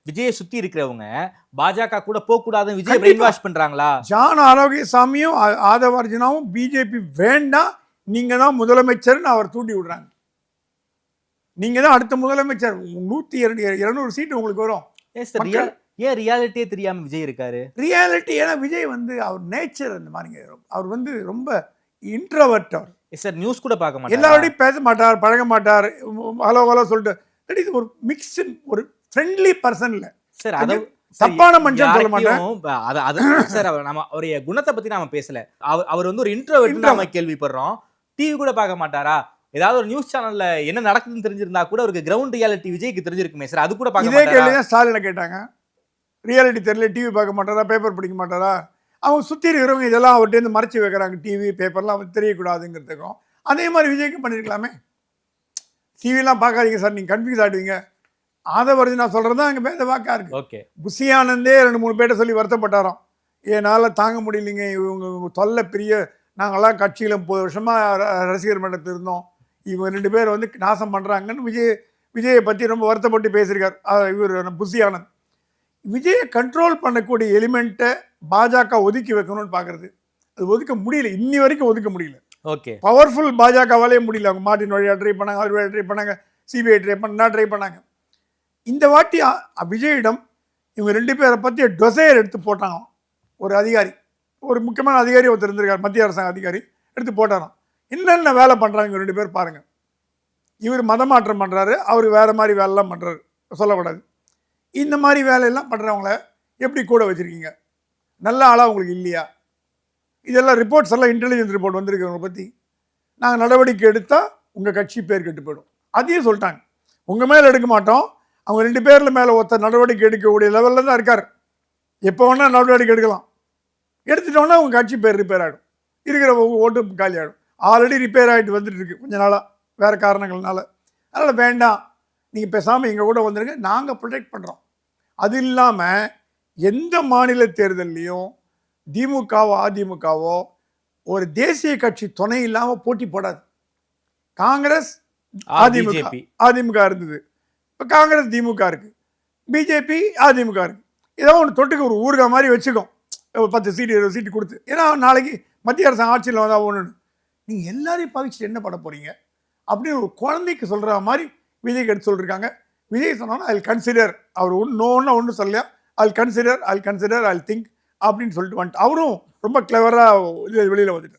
விஜயை சுத்தி இருக்கிறவங்க பாஜக கூட போக கூடாதுன்னு விஜய் பிரெயின் வாஷ் பண்றாங்களா? ஜான் ஆரோக்கியசாமியும் ஆதவ அர்ஜுனாவும் பிஜேபி வேண்டாம், நீங்க தான் முதலமைச்சர்னு அவர் தூண்டி விடுறாங்க. நீங்க தான் அடுத்த முதலமைச்சர், 100-200 சீட்டு உங்களுக்கு வரும். ஏன் ரியாலிட்டியே தெரியாம விஜய் இருக்காரு? ரியாலிட்டி ஏன்னா விஜய் அவர் நேச்சர் அந்த மாதிரிங்க. அவர் ரொம்ப இன்ட்ரோவர்ட். அவர் சார் நியூஸ் கூட பார்க்க மாட்டார், எல்லாரோடையும் பேச மாட்டார், பழக மாட்டார், ஹலோ ஹலோ சொல்லிட்டு இது ஒரு மிக்ஸ்டு ஒரு ஃப்ரெண்ட்லி பர்சன் இல்ல சார். அதை தப்பான மனுஷன் சொல்ல மாட்டேன் சார். நம்ம அவருடைய குணத்தை பத்தி நாம பேசல. அவர் ஒரு இன்ட்ரோவர்ட் நாம கேள்விப்படுறோம். டிவி கூட பார்க்க மாட்டாரா? ஏதாவது ஒரு நியூஸ் சேனல்ல என்ன நடக்குதுன்னு தெரிஞ்சிருந்தா கூட அவருக்கு கிரவுண்ட் ரியாலிட்டி விஜய்க்கு தெரிஞ்சிருக்குமே சார். அது கூட பார்க்க மாட்டாரா? இதே கேள்வி ஸ்டாலினை கேட்டாங்க. ரியாலிட்டி தெரியல, டிவி பார்க்க மாட்டாரா, பேப்பர் படிக்க மாட்டாரா? அவங்க சுற்றி இருக்கிறவங்க இதெல்லாம் அவர்கிட்ட மறைச்சி வைக்கிறாங்க, டிவி பேப்பர்லாம் அவர் தெரியக்கூடாதுங்கிறதுக்கும். அதே மாதிரி விஜய்க்கும் பண்ணியிருக்கலாமே. டிவிலாம் பார்க்காதீங்க சார், நீங்கள் கன்ஃபியூஸ் ஆகிடுவீங்க. ஆதவர்ஜி நான் சொல்கிறது தான் அங்கே பேச வாக்கா இருக்கு. ஓகே, புஷி ஆனந்தே 2-3 பேர்ட்ட சொல்லி வருத்தப்பட்டாராம். என்னால் தாங்க முடியலைங்க, இவங்க தொல்லை பெரிய, நாங்கள்லாம் கட்சியில் 30 வருஷமாக ரசிகர் மன்றத்தில் இருந்தோம், இவங்க 2 பேர் நாசம் பண்ணுறாங்கன்னு விஜயை பற்றி ரொம்ப வருத்தப்பட்டு பேசியிருக்கார் இவர் புஷி ஆனந்த். விஜயை கண்ட்ரோல் பண்ணக்கூடிய எலிமெண்ட்டை பாஜக ஒதுக்கி வைக்கணும்னு பார்க்குறது, அது ஒதுக்க முடியல, இன்னி வரைக்கும் ஒதுக்க முடியல. ஓகே, பவர்ஃபுல் பாஜகவாலே முடியல. அவங்க மார்டின் வழியாக ட்ரை பண்ணாங்க, அவர் வழியாக ட்ரை பண்ணாங்க, சிபிஐ ட்ரை பண்ணாங்க. இந்த வாட்டி விஜயிடம் இவங்க 2 பேரை பற்றி டொசையர் எடுத்து போட்டாங்க. ஒரு அதிகாரி, ஒரு முக்கியமான அதிகாரி ஒருத்தர் இருந்திருக்கார், மத்திய அரசாங்க அதிகாரி எடுத்து போட்டாராம். என்னென்ன வேலை பண்ணுறாங்க 2 பேர் பாருங்கள். இவர் மதமாற்றம் பண்ணுறாரு, அவர் வேறு மாதிரி வேலைலாம் பண்ணுறாரு, சொல்லக்கூடாது. இந்த மாதிரி வேலையெல்லாம் பண்ணுறவங்கள எப்படி கூட வச்சுருக்கீங்க? நல்ல ஆளாக உங்களுக்கு இல்லையா? இதெல்லாம் ரிப்போர்ட்ஸ் எல்லாம் இன்டெலிஜென்ஸ் ரிப்போர்ட் வந்திருக்கு அவங்களை பற்றி. நாங்கள் நடவடிக்கை எடுத்தால் உங்கள் கட்சி பேர் கெட்டு போயிடும். அதையும் சொல்லிட்டாங்க, உங்கள் மேலே எடுக்க மாட்டோம். அவங்க 2 பேரில் மேலே ஒருத்தர் நடவடிக்கை எடுக்கக்கூடிய லெவலில் தான் இருக்கார். எப்போ வேணால் நடவடிக்கை எடுக்கலாம். எடுத்துட்டோன்னா உங்கள் கட்சி பேர் ரிப்பேர் ஆகிடும், இருக்கிற ஓட்டு காலி ஆகிடும். ஆல்ரெடி ரிப்பேர் ஆகிட்டு வந்துட்டு இருக்கு கொஞ்ச நாளாக வேறு காரணங்கள்னால. அதனால் வேண்டாம், நீங்கள் பேசாமல் எங்கள் கூட வந்துடுங்க, நாங்கள் ப்ரொடெக்ட் பண்ணுறோம். அது இல்லாமல் எந்த மாநில தேர்தல்லையும் திமுகவோ அதிமுகவோ ஒரு தேசிய கட்சி துணை இல்லாமல் போட்டி போடாது. காங்கிரஸ் அதிமுக இருந்தது, இப்போ காங்கிரஸ் திமுக இருக்குது, பிஜேபி அதிமுக இருக்குது. ஏதோ ஒன்று தொட்டுக்கு ஒரு ஊருகா மாதிரி வச்சுக்கோம், 10 சீட்டு 20 சீட்டு கொடுத்து. ஏன்னா நாளைக்கு மத்திய அரசாங்கம் ஆட்சியில் வந்தால் ஒன்று நீங்கள் எல்லாரையும் பகிச்சுட்டு என்ன பண்ண போகிறீங்க அப்படின்னு ஒரு குழந்தைக்கு சொல்கிற மாதிரி விஜய்க்கு எடுத்து சொல்லியிருக்காங்க. விஜய் சொன்னோன்னா ஐ கன்சிடர், அவர் ஒன்றும் சொல்லலையா, ஐ கன்சிடர் ஐ திங்க் அப்படின்னு சொல்லிட்டு வந்துட்டு அவரும் ரொம்ப கிளவராக வெளியில் வந்துட்டார்.